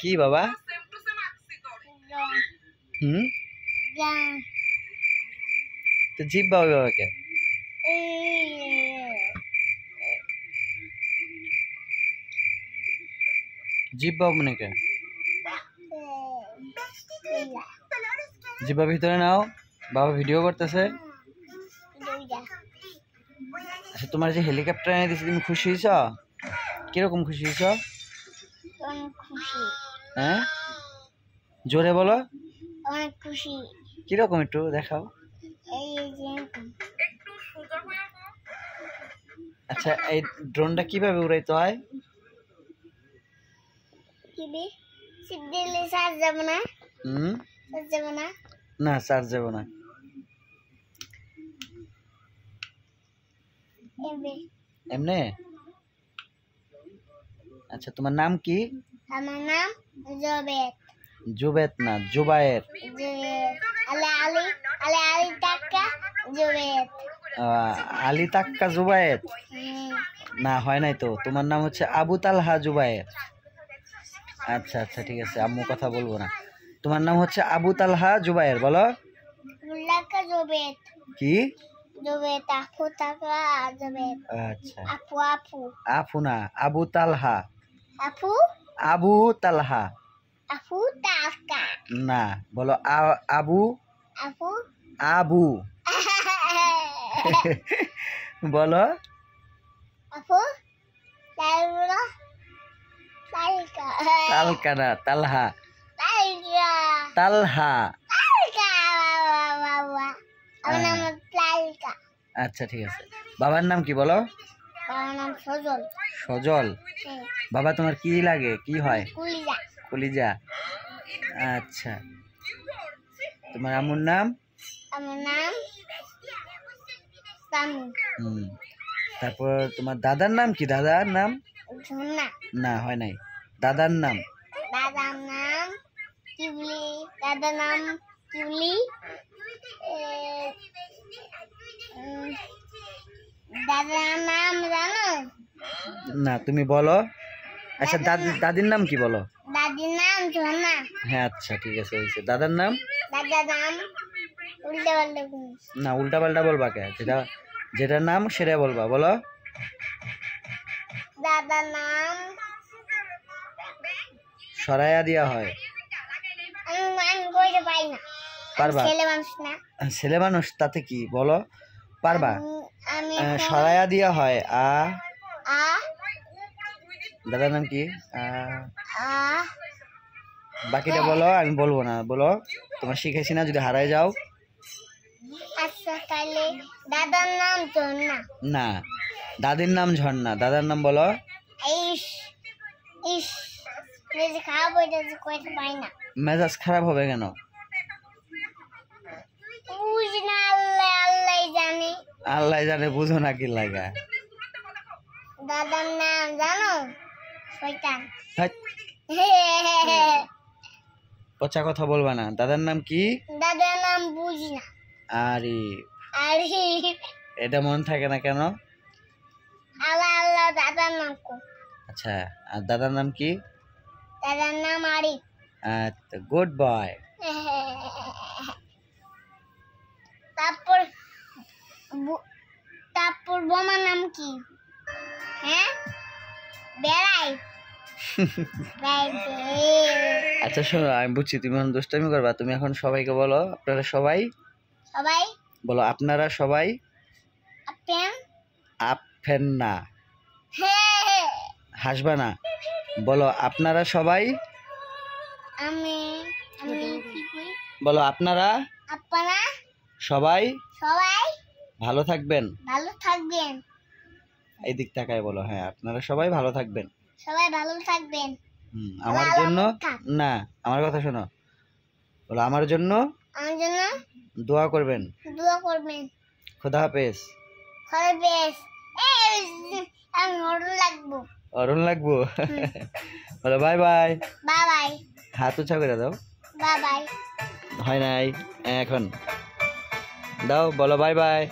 কি বাবা তো জিভ বাবা বাবাকে জিভ বাবা মানে কে জিব্বা ভিতরে নাও বাবা ভিডিও করতেছে আচ্ছা তোমার যে হেলিকপ্টার এনে দিয়েছি তুমি খুশি হয়েছ কিরকম খুশি হয়েছ হ্যাঁ জোরে বলো অনেক খুশি কিরকম একটু দেখাও আচ্ছা এই ড্রোনটা কিভাবে উড়াইতে হয় না চার্জ যাবে না এমনি আচ্ছা তোমার নাম কি আমার নাম জুবেদ জুবেদ না জুবায়ের আলী তাক্কা জুবেদ আলী তাক্কা জুবায়ের না হয় নাই তো তোমার নাম হচ্ছে আবু তালহা জুবায়ের আচ্ছা আচ্ছা ঠিক আছে আম্মু কথা বলবো না তোমার নাম হচ্ছে আবু তালহা জুবায়ের বলো কি আচ্ছা আপু না আবু তালহা আবু তালহা না বলো আবু আবু বলো তালকা না তালহা তালহা আচ্ছা ঠিক আছে বাবার নাম কি বলো সজল বাবা তোমার কি লাগে কি হয় কলিজা আচ্ছা তোমার আম্মুর নাম তারপর তোমার দাদার নাম কি দাদার নাম না হয় নাই দাদার নাম না তুমি বলো আচ্ছা দাদির নাম কি বলো দাদির নাম ঝর্ণা হ্যাঁ আচ্ছা ঠিক আছে হয়েছে দাদার নাম না উল্টা পাল্টা বলবা কে যেটা নাম সেটা বলবা বলো দাদার নাম সরাইয়া দেওয়া হয় পারবা ছেলে মানুষ তাতে কি বলো পারবা সরাইয়া দেওয়া হয় দাদার নাম কি বাকিটা বলো আমি বলবো না বলো তোমার শিখেছি না যদি হারাই যাও দাদার নাম ঝর্ণা না দাদির নাম ঝর্ণা দাদার নাম বলো মেজাজ খারাপ হবে কেন আল্লাহ জানে বুঝো না কি লাগা দাদার নাম জানো শয়তান পচা কথা বলবা না দাদার নাম কি দাদার নাম বুঝি না আরে এটা মন থাকে না কেন আল্লাহ দাদার নাম আচ্ছা আর দাদার নাম কি দাদার নাম আরিফ আচ্ছা গুড বয় তারপর বোমার নাম কি হ্যাঁ বেড়াই আচ্ছা শোনো আমি বুঝছি তুমি এখন দুষ্টামি করবা তুমি এখন সবাইকে বলো আপনারা সবাই বলো আপনারা সবাই আপেন না হাসবা না বলো আপনারা সবাই বলো আপনারা সবাই ভালো থাকবেন এই দিক তাকায় বলো হ্যাঁ আপনারা সবাই ভালো থাকবেন আমার জন্য না আমার কথা শোনো বলো আমার জন্য দোয়া করবেন খোদা হাফেজ অরুণ লাগবো বলো বাই বাই হাত উঁচা করে দাও হয় নাই এখন দাও বলো বাই বাই